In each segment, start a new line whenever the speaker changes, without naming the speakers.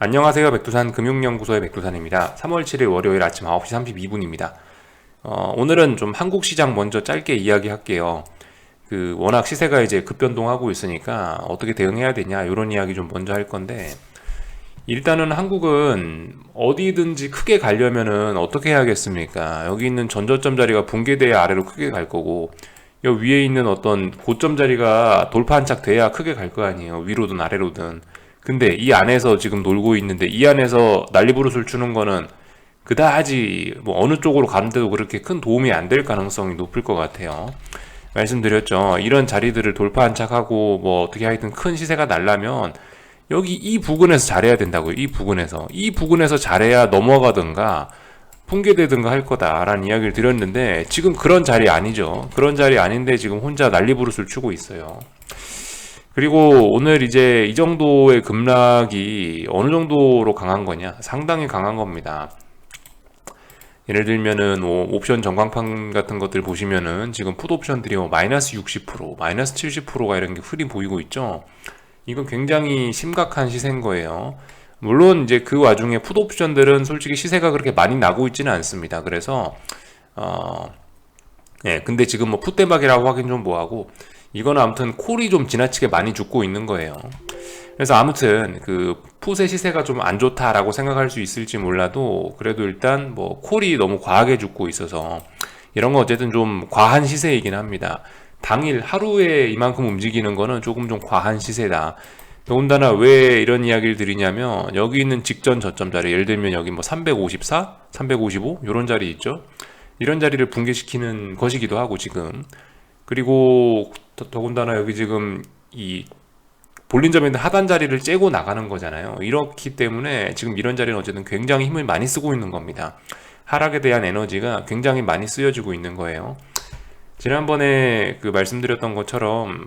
안녕하세요. 백두산 금융연구소의 백두산입니다. 3월 7일 월요일 아침 9시 32분입니다. 오늘은 좀 한국 시장 먼저 짧게 이야기할게요. 워낙 시세가 이제 급변동하고 있으니까 어떻게 대응해야 되냐 이런 이야기 좀 먼저 할 건데, 일단은 한국은 어디든지 크게 가려면은 어떻게 해야겠습니까? 여기 있는 전저점 자리가 붕괴돼야 아래로 크게 갈 거고, 여기 위에 있는 어떤 고점 자리가 돌파 한착 돼야 크게 갈 거 아니에요. 위로든 아래로든. 근데 이 안에서 지금 놀고 있는데, 이 안에서 난리부르스를 추는 거는 그다지 뭐 어느 쪽으로 가는데도 그렇게 큰 도움이 안 될 가능성이 높을 것 같아요. 말씀드렸죠. 이런 자리들을 돌파 한착하고 뭐 어떻게 하여튼 큰 시세가 날라면 여기 이 부근에서 잘해야 된다고요. 이 부근에서 잘해야 넘어가든가 붕괴되든가 할 거다라는 이야기를 드렸는데, 지금 그런 자리 아니죠. 그런 자리 아닌데 지금 혼자 난리부르스를 추고 있어요. 그리고 오늘 이제 이 정도의 급락이 어느 정도로 강한 거냐? 상당히 강한 겁니다. 예를 들면은 뭐 옵션 전광판 같은 것들 보시면은 지금 풋 옵션들이 뭐 마이너스 60%, 마이너스 70%가 이런 게 흐리 보이고 있죠. 이건 굉장히 심각한 시세인 거예요. 물론 이제 그 와중에 풋 옵션들은 솔직히 시세가 그렇게 많이 나고 있지는 않습니다. 그래서 근데 지금 뭐 풋대박이라고 하긴 좀 뭐하고, 이거는 아무튼 콜이 좀 지나치게 많이 죽고 있는 거예요. 그래서 아무튼 그 풋의 시세가 좀 안 좋다라고 생각할 수 있을지 몰라도, 그래도 일단 뭐 콜이 너무 과하게 죽고 있어서 이런 거 어쨌든 좀 과한 시세이긴 합니다. 당일 하루에 이만큼 움직이는 거는 조금 좀 과한 시세다. 더군다나 왜 이런 이야기를 드리냐면, 여기 있는 직전 저점 자리, 예를 들면 여기 뭐 354, 355 이런 자리 있죠. 이런 자리를 붕괴시키는 것이기도 하고 지금. 그리고 더군다나 여기 지금 이 볼린저밴드 하단 자리를 째고 나가는 거잖아요. 이렇기 때문에 지금 이런 자리는 어쨌든 굉장히 힘을 많이 쓰고 있는 겁니다. 하락에 대한 에너지가 굉장히 많이 쓰여지고 있는 거예요. 지난번에 말씀드렸던 것처럼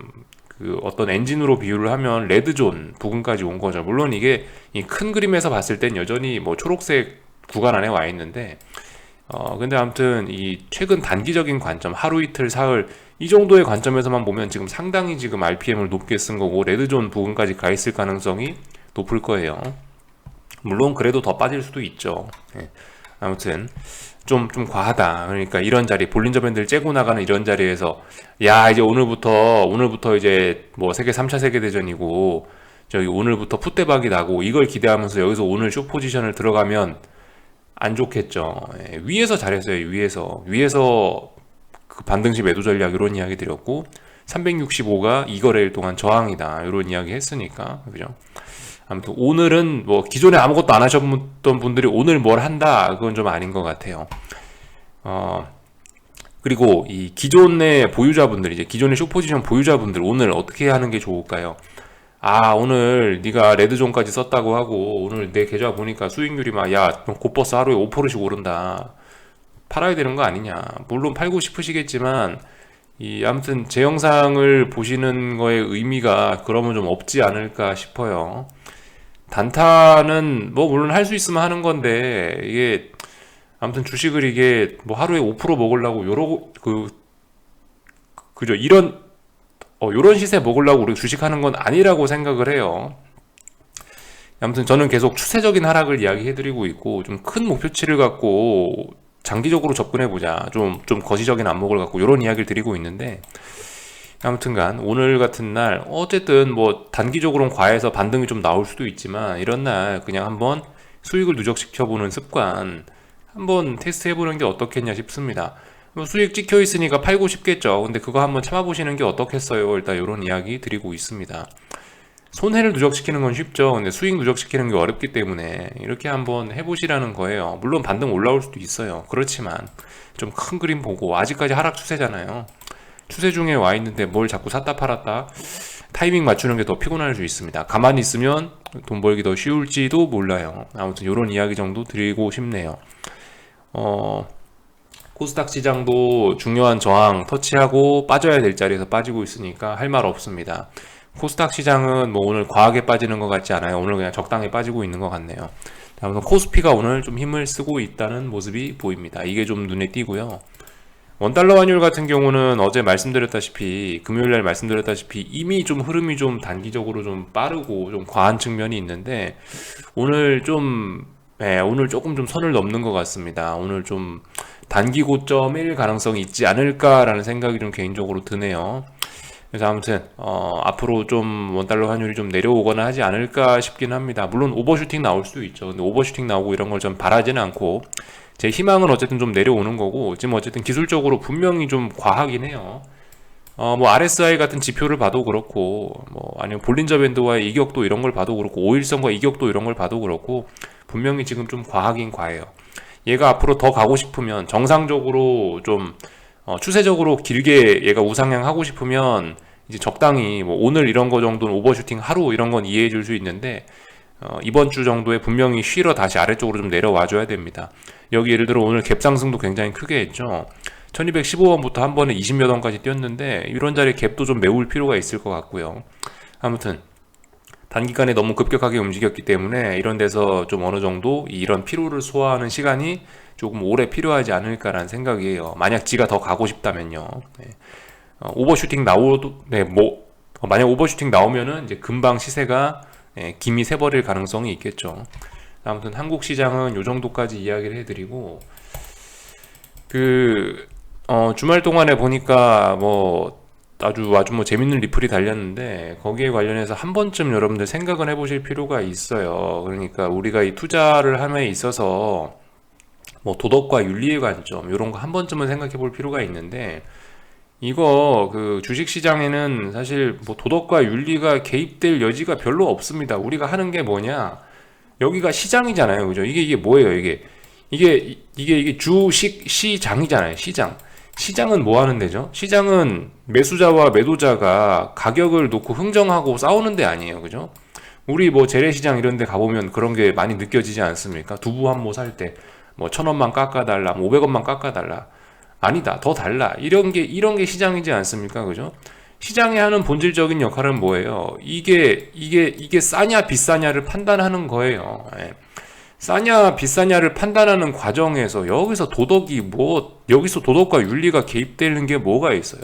어떤 엔진으로 비유를 하면 레드존 부근까지 온 거죠. 물론 이게 이 큰 그림에서 봤을 땐 여전히 뭐 초록색 구간 안에 와 있는데, 근데 아무튼 이 최근 단기적인 관점, 하루 이틀 사흘 이 정도의 관점에서만 보면 지금 상당히 지금 RPM을 높게 쓴 거고, 레드존 부근까지 가 있을 가능성이 높을 거예요. 물론 그래도 더 빠질 수도 있죠. 아무튼 좀 과하다. 그러니까 이런 자리, 볼린저 밴드를 째고 나가는 이런 자리에서, 야 이제 오늘부터 이제 뭐 세계 3차 세계대전이고 저기 오늘부터 풋대박이 나고 이걸 기대하면서 여기서 오늘 쇼 포지션을 들어가면 안 좋겠죠. 위에서 잘했어요. 위에서 그 반등시 매도 전략 이런 이야기 드렸고, 365가 이거래일 동안 저항이다 이런 이야기 했으니까, 그죠? 아무튼 오늘은 뭐 기존에 아무것도 안 하셨던 분들이 오늘 뭘 한다, 그건 좀 아닌 것 같아요. 그리고 이 기존의 보유자분들, 이제 기존의 숏포지션 보유자분들 오늘 어떻게 하는 게 좋을까요? 오늘 네가 레드존까지 썼다고 하고 오늘 내 계좌 보니까 수익률이 막, 야 곧버스 하루에 5%씩 오른다, 팔아야 되는 거 아니냐. 물론 팔고 싶으시겠지만 아무튼 제 영상을 보시는 거의 의미가 그러면 좀 없지 않을까 싶어요. 단타는 뭐 물론 할 수 있으면 하는 건데, 이게 아무튼 주식을 이게 뭐 하루에 5% 먹으려고 그죠, 요런 시세 먹으려고 우리 주식하는 건 아니라고 생각을 해요. 아무튼 저는 계속 추세적인 하락을 이야기해드리고 있고, 좀 큰 목표치를 갖고 장기적으로 접근해보자, 좀 거시적인 안목을 갖고 이런 이야기를 드리고 있는데, 아무튼간 오늘 같은 날 어쨌든 뭐 단기적으로는 과해서 반등이 좀 나올 수도 있지만, 이런 날 그냥 한번 수익을 누적시켜보는 습관 한번 테스트해보는 게 어떻겠냐 싶습니다. 뭐 수익 찍혀 있으니까 팔고 싶겠죠. 근데 그거 한번 참아보시는 게 어떻겠어요. 일단 이런 이야기 드리고 있습니다. 손해를 누적시키는 건 쉽죠. 근데 수익 누적시키는 게 어렵기 때문에 이렇게 한번 해보시라는 거예요. 물론 반등 올라올 수도 있어요. 그렇지만 좀 큰 그림 보고, 아직까지 하락 추세잖아요. 추세 중에 와 있는데 뭘 자꾸 샀다 팔았다 타이밍 맞추는 게 더 피곤할 수 있습니다. 가만히 있으면 돈 벌기 더 쉬울지도 몰라요. 아무튼 이런 이야기 정도 드리고 싶네요. 코스닥 시장도 중요한 저항 터치하고 빠져야 될 자리에서 빠지고 있으니까 할 말 없습니다. 코스닥 시장은 뭐 오늘 과하게 빠지는 것 같지 않아요. 오늘 그냥 적당히 빠지고 있는 것 같네요. 아무튼 코스피가 오늘 좀 힘을 쓰고 있다는 모습이 보입니다. 이게 좀 눈에 띄고요. 원달러 환율 같은 경우는 어제 말씀드렸다시피 금요일날 말씀드렸다시피 이미 좀 흐름이 좀 단기적으로 좀 빠르고 좀 과한 측면이 있는데 오늘 좀 오늘 조금 좀 선을 넘는 것 같습니다. 오늘 좀 단기 고점일 가능성이 있지 않을까라는 생각이 좀 개인적으로 드네요. 그래서 아무튼 앞으로 좀 원달러 환율이 좀 내려오거나 하지 않을까 싶긴 합니다. 물론 오버슈팅 나올 수도 있죠. 근데 오버슈팅 나오고 이런 걸 좀 바라지는 않고 제 희망은 어쨌든 좀 내려오는 거고 지금 어쨌든 기술적으로 분명히 좀 과하긴 해요. 뭐 RSI 같은 지표를 봐도 그렇고 뭐 아니면 볼린저 밴드와의 이격도 이런 걸 봐도 그렇고 오일선과 이격도 이런 걸 봐도 그렇고 분명히 지금 좀 과하긴 과해요. 얘가 앞으로 더 가고 싶으면 정상적으로 좀 추세적으로 길게 얘가 우상향 하고 싶으면 이제 적당히 뭐 오늘 이런 거 정도는 오버슈팅 하루 이런 건 이해해 줄 수 있는데 이번 주 정도에 분명히 쉬러 다시 아래쪽으로 좀 내려와 줘야 됩니다. 여기 예를 들어 오늘 갭 상승도 굉장히 크게 했죠. 1215원부터 한 번에 20몇 원까지 뛰었는데 이런 자리에 갭도 좀 메울 필요가 있을 것 같고요. 아무튼 단기간에 너무 급격하게 움직였기 때문에 이런 데서 좀 어느 정도 이런 피로를 소화하는 시간이 조금 오래 필요하지 않을까라는 생각이에요. 만약 지가 더 가고 싶다면요. 네. 오버슈팅 나오도 만약 오버슈팅 나오면은 이제 금방 시세가 김이 새버릴 가능성이 있겠죠. 아무튼 한국 시장은 요 정도까지 이야기를 해드리고 주말 동안에 보니까 뭐 아주 뭐 재밌는 리플이 달렸는데 거기에 관련해서 한 번쯤 여러분들 생각은 해보실 필요가 있어요. 그러니까 우리가 이 투자를 함에 있어서 뭐 도덕과 윤리의 관점 이런 거 한 번쯤은 생각해 볼 필요가 있는데 이거 주식 시장에는 사실 뭐 도덕과 윤리가 개입될 여지가 별로 없습니다. 우리가 하는 게 뭐냐? 여기가 시장이잖아요. 그죠? 이게 뭐예요? 이게 주식 시장이잖아요. 시장은 뭐 하는 데죠? 시장은 매수자와 매도자가 가격을 놓고 흥정하고 싸우는 데 아니에요. 그죠? 우리 뭐 재래시장 이런 데 가보면 그런 게 많이 느껴지지 않습니까? 두부 한 모 살 때 뭐 1,000원만 깎아달라, 500원만 깎아달라. 아니다, 더 달라. 이런 게 시장이지 않습니까? 그죠? 시장이 하는 본질적인 역할은 뭐예요? 이게 싸냐 비싸냐를 판단하는 거예요. 싸냐 비싸냐를 판단하는 과정에서 여기서 도덕과 윤리가 개입되는 게 뭐가 있어요?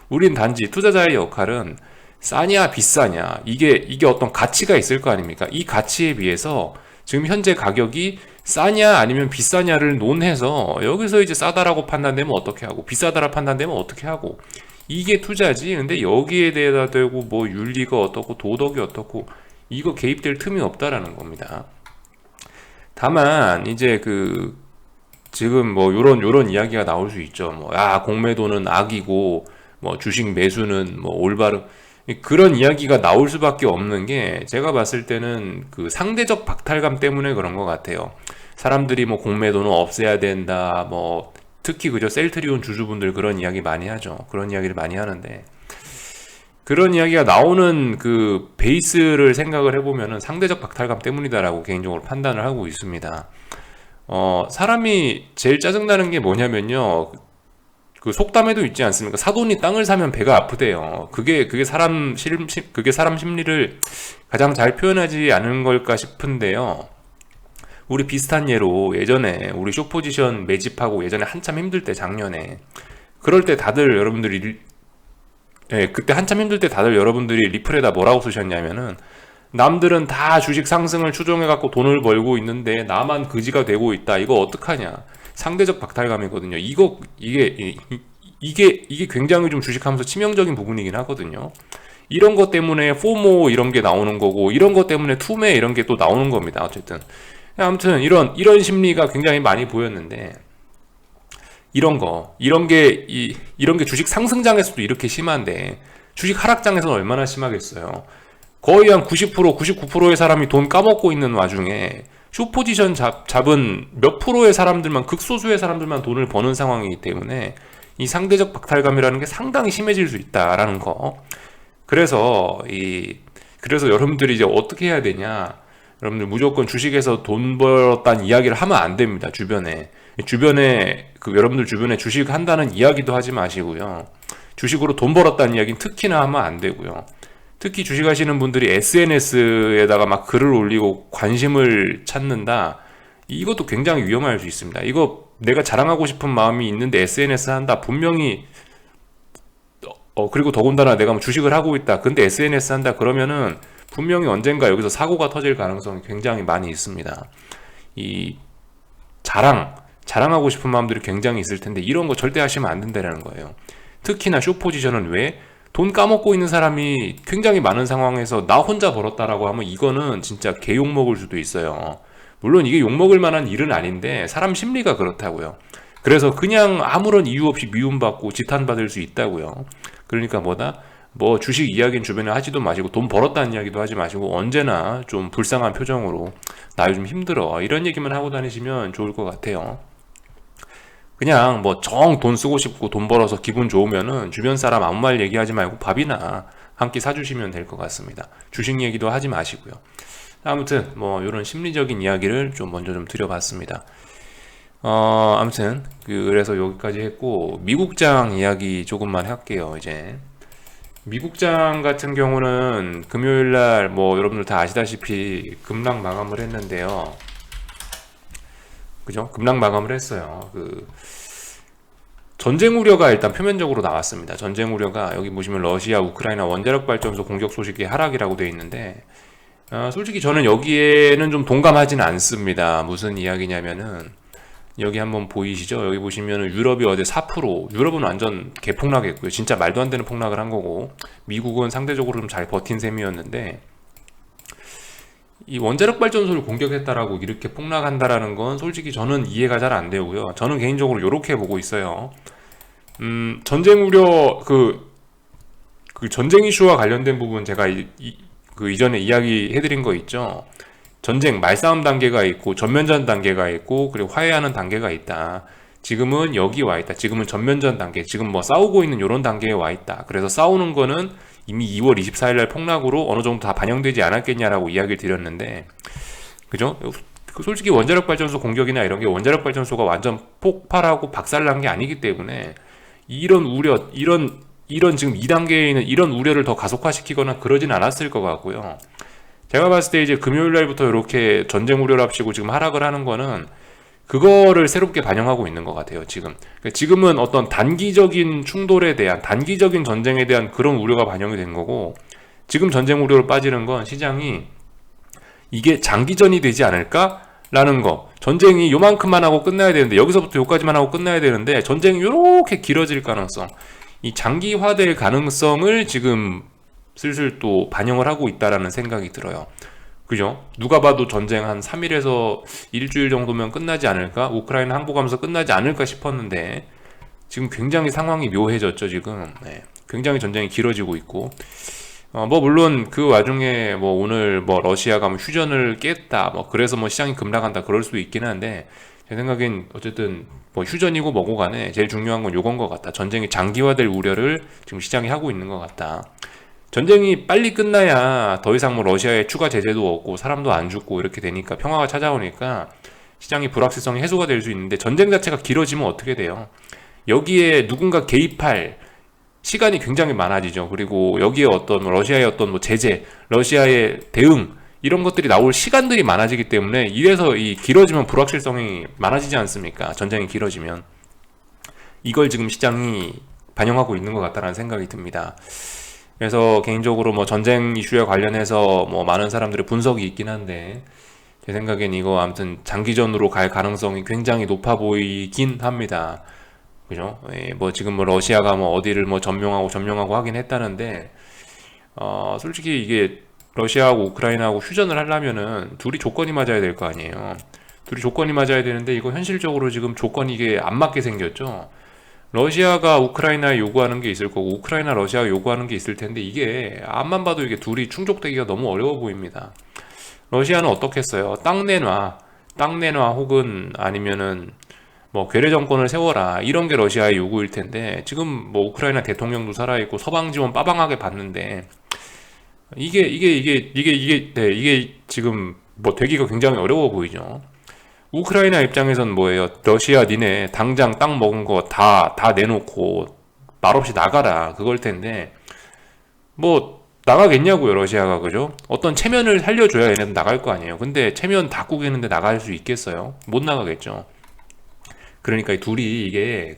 우린 단지 투자자의 역할은 싸냐 비싸냐 이게 어떤 가치가 있을 거 아닙니까? 이 가치에 비해서 지금 현재 가격이 싸냐 아니면 비싸냐를 논해서 여기서 이제 싸다라고 판단되면 어떻게 하고 비싸다라 판단되면 어떻게 하고 이게 투자지. 근데 여기에 대해다 대고 뭐 윤리가 어떻고 도덕이 어떻고 이거 개입될 틈이 없다라는 겁니다. 다만 이제 지금 뭐 요런 이야기가 나올 수 있죠. 뭐 공매도는 악이고 뭐 주식 매수는 뭐 올바른 그런 이야기가 나올 수밖에 없는 게 제가 봤을 때는 상대적 박탈감 때문에 그런 것 같아요. 사람들이 뭐 공매도는 없애야 된다. 뭐 특히 그저 셀트리온 주주분들 그런 이야기 많이 하죠. 그런 이야기를 많이 하는데 그런 이야기가 나오는 베이스를 생각을 해보면은 상대적 박탈감 때문이다라고 개인적으로 판단을 하고 있습니다. 사람이 제일 짜증나는 게 뭐냐면요. 속담에도 있지 않습니까? 사돈이 땅을 사면 배가 아프대요. 그게 사람 심리를 가장 잘 표현하지 않은 걸까 싶은데요. 우리 비슷한 예로 예전에 우리 숏포지션 매집하고 예전에 한참 힘들 때 작년에 그럴 때 다들 여러분들이 그때 한참 힘들 때 다들 여러분들이 리플에다 뭐라고 쓰셨냐면은 남들은 다 주식 상승을 추종해갖고 돈을 벌고 있는데 나만 그지가 되고 있다. 이거 어떡하냐. 상대적 박탈감이거든요. 이게 굉장히 좀 주식하면서 치명적인 부분이긴 하거든요. 이런 것 때문에 포모 이런 게 나오는 거고 이런 것 때문에 투매 이런 게 또 나오는 겁니다. 어쨌든 아무튼 이런 심리가 굉장히 많이 보였는데 이런 게 주식 상승장에서도 이렇게 심한데 주식 하락장에서는 얼마나 심하겠어요. 거의 한 90%, 99%의 사람이 돈 까먹고 있는 와중에 숏포지션 잡은 몇 프로의 사람들만 극소수의 사람들만 돈을 버는 상황이기 때문에 이 상대적 박탈감이라는 게 상당히 심해질 수 있다라는 거. 그래서 여러분들이 이제 어떻게 해야 되냐? 여러분들 무조건 주식에서 돈 벌었다는 이야기를 하면 안 됩니다. 주변에 여러분들 주변에 주식 한다는 이야기도 하지 마시고요. 주식으로 돈 벌었다는 이야기는 특히나 하면 안 되고요. 특히 주식하시는 분들이 SNS에다가 막 글을 올리고 관심을 찾는다. 이것도 굉장히 위험할 수 있습니다. 이거 내가 자랑하고 싶은 마음이 있는데 SNS 한다. 분명히 그리고 더군다나 내가 뭐 주식을 하고 있다. 근데 SNS 한다. 그러면은 분명히 언젠가 여기서 사고가 터질 가능성이 굉장히 많이 있습니다. 이 자랑하고 싶은 마음들이 굉장히 있을 텐데 이런 거 절대 하시면 안 된다는 거예요. 특히나 숏포지션은 왜? 돈 까먹고 있는 사람이 굉장히 많은 상황에서 나 혼자 벌었다라고 하면 이거는 진짜 개욕 먹을 수도 있어요. 물론 이게 욕먹을 만한 일은 아닌데 사람 심리가 그렇다고요. 그래서 그냥 아무런 이유 없이 미움받고 지탄받을 수 있다고요. 그러니까 뭐 주식 이야기는 주변에 하지도 마시고 돈 벌었다는 이야기도 하지 마시고 언제나 좀 불쌍한 표정으로 나 요즘 힘들어 이런 얘기만 하고 다니시면 좋을 것 같아요. 그냥 뭐 정 돈 쓰고 싶고 돈 벌어서 기분 좋으면은 주변 사람 아무 말 얘기하지 말고 밥이나 한 끼 사주시면 될 것 같습니다. 주식 얘기도 하지 마시고요. 아무튼 뭐 이런 심리적인 이야기를 좀 먼저 좀 드려봤습니다. 아무튼 그래서 여기까지 했고 미국장 이야기 조금만 할게요. 이제 미국장 같은 경우는 금요일날 뭐 여러분들 다 아시다시피 급락 마감을 했는데요. 그죠? 급락 마감을 했어요. 전쟁 우려가 일단 표면적으로 나왔습니다. 전쟁 우려가 여기 보시면 러시아, 우크라이나 원자력 발전소 공격 소식이 하락이라고 되어 있는데 솔직히 저는 여기에는 좀 동감하지는 않습니다. 무슨 이야기냐면은 여기 한번 보이시죠? 여기 보시면은 유럽이 어제 4%, 유럽은 완전 개폭락했고요. 진짜 말도 안 되는 폭락을 한 거고 미국은 상대적으로 좀 잘 버틴 셈이었는데 이 원자력 발전소를 공격했다라고 이렇게 폭락한다라는 건 솔직히 저는 이해가 잘 안 되고요. 저는 개인적으로 이렇게 보고 있어요. 전쟁 우려 그 전쟁 이슈와 관련된 부분 제가 그 이전에 이야기해드린 거 있죠. 전쟁 말싸움 단계가 있고 전면전 단계가 있고 그리고 화해하는 단계가 있다. 지금은 여기 와 있다. 지금은 전면전 단계. 지금 뭐 싸우고 있는 이런 단계에 와 있다. 그래서 싸우는 거는 이미 2월 24일 날 폭락으로 어느 정도 다 반영되지 않았겠냐라고 이야기를 드렸는데, 그죠? 솔직히 원자력 발전소 공격이나 이런 게 원자력 발전소가 완전 폭발하고 박살난 게 아니기 때문에 이런 우려, 이런 지금 2단계에 있는 이런 우려를 더 가속화시키거나 그러진 않았을 것 같고요. 제가 봤을 때 이제 금요일 날부터 이렇게 전쟁 우려를 합치고 지금 하락을 하는 거는 그거를 새롭게 반영하고 있는 것 같아요, 지금. 지금은 어떤 단기적인 충돌에 대한, 단기적인 전쟁에 대한 그런 우려가 반영이 된 거고, 지금 전쟁 우려로 빠지는 건 시장이 이게 장기전이 되지 않을까라는 거. 전쟁이 요만큼만 하고 끝나야 되는데, 여기서부터 요까지만 하고 끝나야 되는데, 전쟁이 요렇게 길어질 가능성, 이 장기화될 가능성을 지금 슬슬 또 반영을 하고 있다라는 생각이 들어요. 그죠? 누가 봐도 전쟁 한 3일에서 일주일 정도면 끝나지 않을까? 우크라이나 항복하면서 끝나지 않을까 싶었는데 지금 굉장히 상황이 묘해졌죠, 지금. 네. 굉장히 전쟁이 길어지고 있고. 뭐 물론 그 와중에 뭐 오늘 뭐 러시아가 뭐 휴전을 깼다. 뭐 그래서 뭐 시장이 급락한다. 그럴 수도 있긴 한데 제 생각엔 어쨌든 뭐 휴전이고 뭐고 간에 제일 중요한 건 요건 것 같다. 전쟁이 장기화될 우려를 지금 시장이 하고 있는 것 같다. 전쟁이 빨리 끝나야 더 이상 뭐 러시아에 추가 제재도 없고 사람도 안 죽고 이렇게 되니까 평화가 찾아오니까 시장이 불확실성이 해소가 될 수 있는데 전쟁 자체가 길어지면 어떻게 돼요? 여기에 누군가 개입할 시간이 굉장히 많아지죠. 그리고 여기에 어떤 러시아의 어떤 뭐 제재, 러시아의 대응 이런 것들이 나올 시간들이 많아지기 때문에 이래서 이 길어지면 불확실성이 많아지지 않습니까? 전쟁이 길어지면 이걸 지금 시장이 반영하고 있는 것 같다는 생각이 듭니다. 그래서 개인적으로 뭐 전쟁 이슈에 관련해서 뭐 많은 사람들의 분석이 있긴 한데 제 생각엔 이거 아무튼 장기전으로 갈 가능성이 굉장히 높아 보이긴 합니다. 그죠? 뭐 지금 뭐 러시아가 뭐 어디를 뭐 점령하고 하긴 했다는데 솔직히 이게 러시아하고 우크라이나하고 휴전을 하려면은 둘이 조건이 맞아야 될 거 아니에요. 둘이 조건이 맞아야 되는데 이거 현실적으로 지금 조건이 이게 안 맞게 생겼죠. 러시아가 우크라이나에 요구하는 게 있을 거고 우크라이나 러시아가 요구하는 게 있을 텐데 이게 앞만 봐도 이게 둘이 충족되기가 너무 어려워 보입니다. 러시아는 어떻게 했어요? 땅 내놔 혹은 아니면은 뭐 괴뢰 정권을 세워라 이런 게 러시아의 요구일 텐데 지금 뭐 우크라이나 대통령도 살아있고 서방 지원 빠방하게 받는데 이게 지금 뭐 되기가 굉장히 어려워 보이죠. 우크라이나 입장에선 뭐예요? 러시아 니네 당장 땅 먹은 거 다 내놓고 말없이 나가라 그걸 텐데 뭐 나가겠냐고요, 러시아가. 그죠? 어떤 체면을 살려줘야 얘네들 나갈 거 아니에요. 근데 체면 다 꾸겠는데 나갈 수 있겠어요? 못 나가겠죠. 그러니까 이 둘이 이게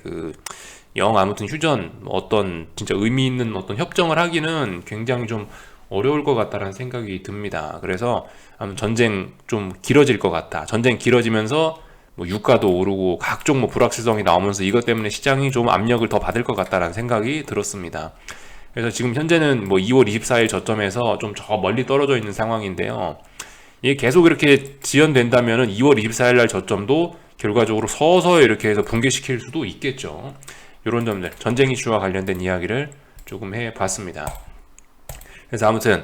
아무튼 휴전 어떤 진짜 의미 있는 어떤 협정을 하기는 굉장히 좀 어려울 것 같다라는 생각이 듭니다. 그래서 아무튼 전쟁 좀 길어질 것 같다. 전쟁 길어지면서 뭐 유가도 오르고 각종 뭐 불확실성이 나오면서 이것 때문에 시장이 좀 압력을 더 받을 것 같다라는 생각이 들었습니다. 그래서 지금 현재는 뭐 2월 24일 저점에서 좀 저 멀리 떨어져 있는 상황인데요. 이게 계속 이렇게 지연된다면은 2월 24일 날 저점도 결과적으로 서서히 이렇게 해서 붕괴시킬 수도 있겠죠. 이런 점들, 전쟁 이슈와 관련된 이야기를 조금 해봤습니다. 그래서 아무튼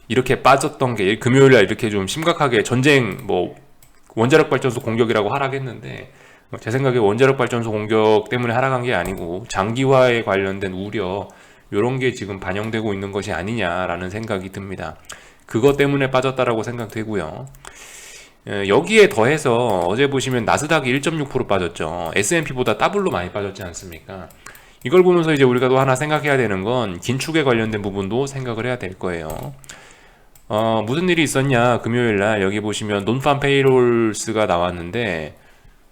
이렇게 빠졌던 게 금요일날 이렇게 좀 심각하게 전쟁 뭐 원자력 발전소 공격이라고 하락했는데 제 생각에 원자력 발전소 공격 때문에 하락한 게 아니고 장기화에 관련된 우려 이런 게 지금 반영되고 있는 것이 아니냐라는 생각이 듭니다. 그것 때문에 빠졌다라고 생각되고요. 여기에 더해서 어제 보시면 나스닥이 1.6% 빠졌죠. S&P보다 더블로 많이 빠졌지 않습니까? 이걸 보면서 이제 우리가 또 하나 생각해야 되는 건 긴축에 관련된 부분도 생각을 해야 될 거예요. 무슨 일이 있었냐? 금요일날 여기 보시면 논팜 페이롤스가 나왔는데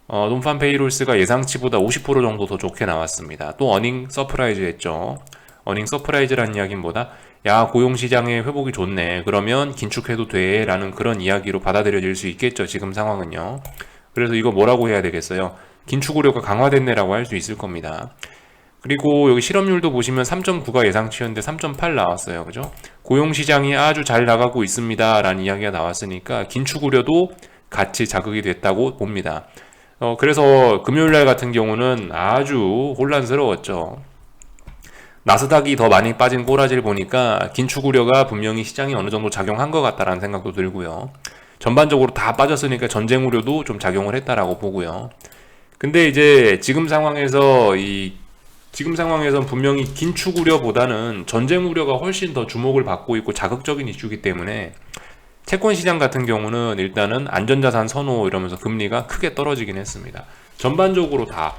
논팜 페이롤스가 예상치보다 50% 정도 더 좋게 나왔습니다. 또 어닝 서프라이즈 했죠. 어닝 서프라이즈라는 이야기는 뭐다? 야, 고용시장의 회복이 좋네. 그러면 긴축해도 돼. 라는 그런 이야기로 받아들여질 수 있겠죠. 지금 상황은요. 그래서 이거 뭐라고 해야 되겠어요? 긴축 우려가 강화됐네 라고 할 수 있을 겁니다. 그리고 여기 실업률도 보시면 3.9가 예상치였는데 3.8 나왔어요. 그죠? 고용시장이 아주 잘 나가고 있습니다. 라는 이야기가 나왔으니까 긴축 우려도 같이 자극이 됐다고 봅니다. 그래서 금요일날 같은 경우는 아주 혼란스러웠죠. 나스닥이 더 많이 빠진 꼬라지를 보니까 긴축 우려가 분명히 시장에 어느 정도 작용한 것 같다라는 생각도 들고요. 전반적으로 다 빠졌으니까 전쟁 우려도 좀 작용을 했다라고 보고요. 근데 이제 지금 상황에선 분명히 긴축 우려보다는 전쟁 우려가 훨씬 더 주목을 받고 있고 자극적인 이슈이기 때문에 채권 시장 같은 경우는 일단은 안전자산 선호 이러면서 금리가 크게 떨어지긴 했습니다. 전반적으로 다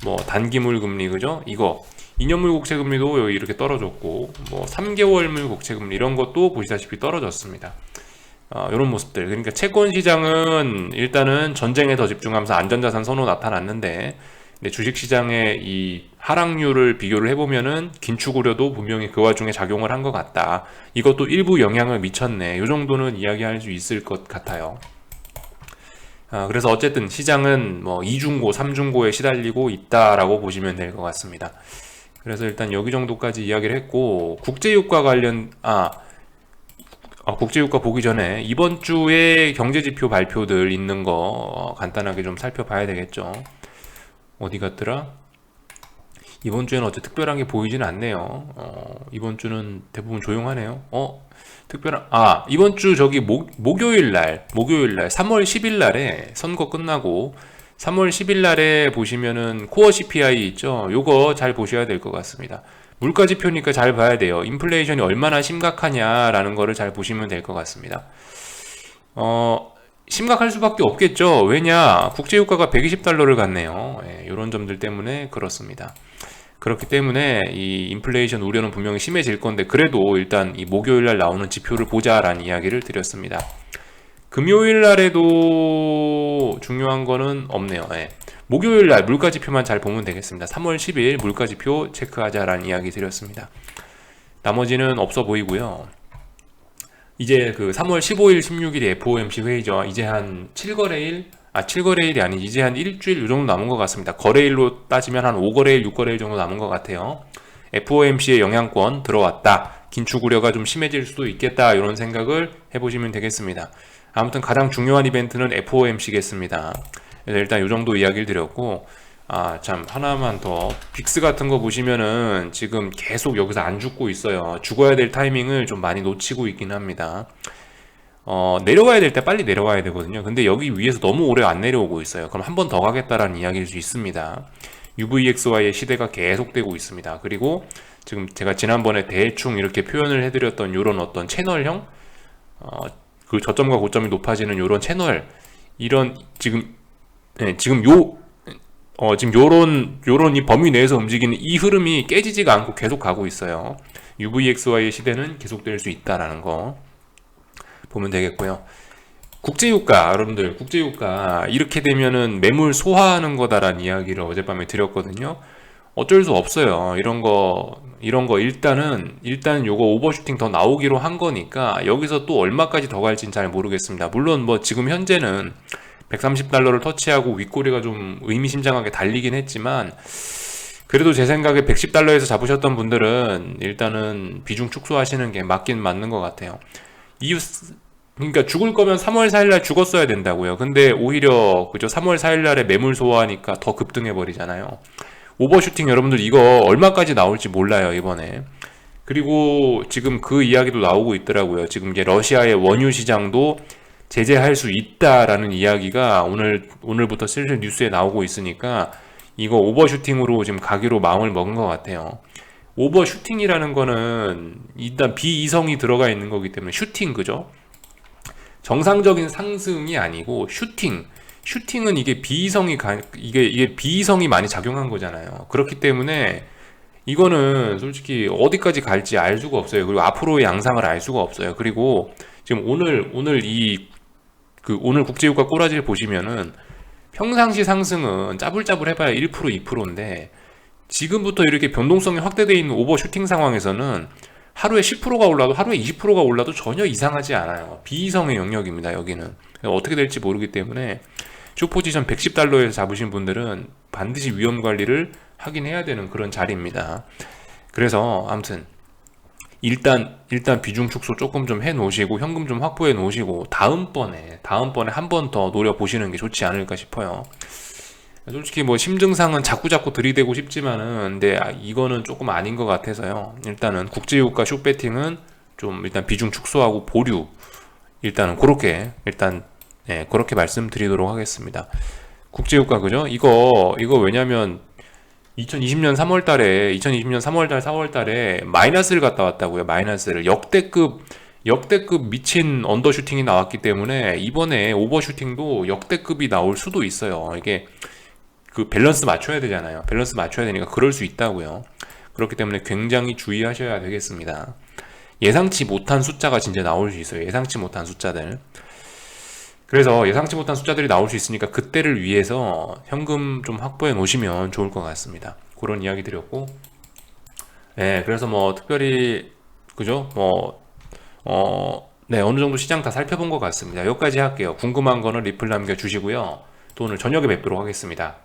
뭐 단기물 금리 그죠? 이거 2년물 국채 금리도 여기 이렇게 떨어졌고 뭐 3개월물 국채 금리 이런 것도 보시다시피 떨어졌습니다. 이런 모습들. 그러니까 채권 시장은 일단은 전쟁에 더 집중하면서 안전자산 선호 나타났는데 주식 시장의 이 하락률을 비교를 해보면은 긴축 우려도 분명히 그 와중에 작용을 한 것 같다. 이것도 일부 영향을 미쳤네. 이 정도는 이야기할 수 있을 것 같아요. 그래서 어쨌든 시장은 뭐 2중고, 3중고에 시달리고 있다라고 보시면 될 것 같습니다. 그래서 일단 여기 정도까지 이야기를 했고 국제유가 관련 국제유가 보기 전에 이번 주에 경제지표 발표들 있는 거 간단하게 좀 살펴봐야 되겠죠. 어디 갔더라? 이번 주에는 어째 특별한 게 보이지는 않네요. 이번 주는 대부분 조용하네요. 이번 주 저기 목요일 날 3월 10일 날에 선거 끝나고 3월 10일 날에 보시면은 코어 CPI 있죠. 요거 잘 보셔야 될 것 같습니다. 물가 지표니까 잘 봐야 돼요. 인플레이션이 얼마나 심각하냐라는 거를 잘 보시면 될 것 같습니다. 심각할 수밖에 없겠죠. 왜냐? 국제유가가 120달러를 갔네요. 이런 점들 때문에 그렇습니다. 그렇기 때문에 이 인플레이션 우려는 분명히 심해질 건데 그래도 일단 이 목요일 날 나오는 지표를 보자라는 이야기를 드렸습니다. 금요일 날에도 중요한 거는 없네요. 목요일 날 물가 지표만 잘 보면 되겠습니다. 3월 10일 물가 지표 체크하자라는 이야기 드렸습니다. 나머지는 없어 보이고요. 이제 3월 15일, 16일이 FOMC 회의죠. 이제 한 7거래일이 아니 이제 한 일주일 이 정도 남은 것 같습니다. 거래일로 따지면 한 5거래일, 6거래일 정도 남은 것 같아요. FOMC의 영향권 들어왔다. 긴축 우려가 좀 심해질 수도 있겠다. 이런 생각을 해보시면 되겠습니다. 아무튼 가장 중요한 이벤트는 FOMC겠습니다. 일단 이 정도 이야기를 드렸고 참 하나만 더 빅스 같은 거 보시면은 지금 계속 여기서 안 죽고 있어요. 죽어야 될 타이밍을 좀 많이 놓치고 있긴 합니다. 내려가야 될 때 빨리 내려가야 되거든요. 근데 여기 위에서 너무 오래 안 내려오고 있어요. 그럼 한 번 더 가겠다라는 이야기일 수 있습니다. UVXY의 시대가 계속되고 있습니다. 그리고 지금 제가 지난번에 대충 이렇게 표현을 해드렸던 요런 어떤 채널형 그 저점과 고점이 높아지는 요런 채널 지금 요런 이 범위 내에서 움직이는 이 흐름이 깨지지가 않고 계속 가고 있어요. UVXY의 시대는 계속될 수 있다라는 거 보면 되겠고요. 국제유가, 여러분들, 국제유가 이렇게 되면은 매물 소화하는 거다라는 이야기를 어젯밤에 드렸거든요. 어쩔 수 없어요. 이런 거 일단 요거 오버슈팅 더 나오기로 한 거니까 여기서 또 얼마까지 더 갈지는 잘 모르겠습니다. 물론 뭐 지금 현재는 130달러를 터치하고 윗꼬리가 좀 의미심장하게 달리긴 했지만, 그래도 제 생각에 110달러에서 잡으셨던 분들은 일단은 비중 축소하시는 게 맞긴 맞는 것 같아요. 이유, 그러니까 죽을 거면 3월 4일날 죽었어야 된다고요. 근데 오히려 그죠, 3월 4일날에 매물 소화하니까 더 급등해 버리잖아요. 오버슈팅, 여러분들 이거 얼마까지 나올지 몰라요 이번에. 그리고 지금 그 이야기도 나오고 있더라고요. 지금 이제 러시아의 원유 시장도 제재할 수 있다라는 이야기가 오늘부터 슬슬 뉴스에 나오고 있으니까 이거 오버슈팅으로 지금 가기로 마음을 먹은 것 같아요. 오버슈팅이라는 거는 일단 비이성이 들어가 있는 거기 때문에, 슈팅, 그죠? 정상적인 상승이 아니고 슈팅은 이게 이게 비이성이 많이 작용한 거잖아요. 그렇기 때문에 이거는 솔직히 어디까지 갈지 알 수가 없어요. 그리고 앞으로의 양상을 알 수가 없어요. 그리고 지금 오늘 국제유가 꼬라지를 보시면은 평상시 상승은 짜불짜불 해봐야 1% 2%인데 지금부터 이렇게 변동성이 확대되어 있는 오버슈팅 상황에서는 하루에 10%가 올라도 하루에 20%가 올라도 전혀 이상하지 않아요. 비이성의 영역입니다. 여기는 어떻게 될지 모르기 때문에 숏포지션 110달러에서 잡으신 분들은 반드시 위험 관리를 하긴 해야 되는 그런 자리입니다. 그래서 아무튼 일단 비중 축소 조금 좀 해 놓으시고 현금 좀 확보해 놓으시고 다음번에 한 번 더 노려 보시는 게 좋지 않을까 싶어요. 솔직히 뭐 심증상은 자꾸 들이대고 싶지만은 근데 이거는 조금 아닌 것 같아서요. 일단은 국제유가 숏배팅은 좀 일단 비중 축소하고 보류, 일단은 그렇게 그렇게 말씀드리도록 하겠습니다. 국제유가, 그죠? 이거 왜냐면 2020년 3월달, 4월달에 마이너스를 갔다 왔다고요. 마이너스를 역대급 미친 언더슈팅이 나왔기 때문에 이번에 오버슈팅도 역대급이 나올 수도 있어요. 이게 그 밸런스 맞춰야 되잖아요. 밸런스 맞춰야 되니까 그럴 수 있다고요. 그렇기 때문에 굉장히 주의하셔야 되겠습니다. 예상치 못한 숫자가 진짜 나올 수 있어요. 예상치 못한 숫자들. 그래서 예상치 못한 숫자들이 나올 수 있으니까 그때를 위해서 현금 좀 확보해 놓으시면 좋을 것 같습니다. 그런 이야기 드렸고, 네, 그래서 뭐 특별히 그죠? 네, 어느 정도 시장 다 살펴본 것 같습니다. 여기까지 할게요. 궁금한 거는 리플 남겨주시고요. 또 오늘 저녁에 뵙도록 하겠습니다.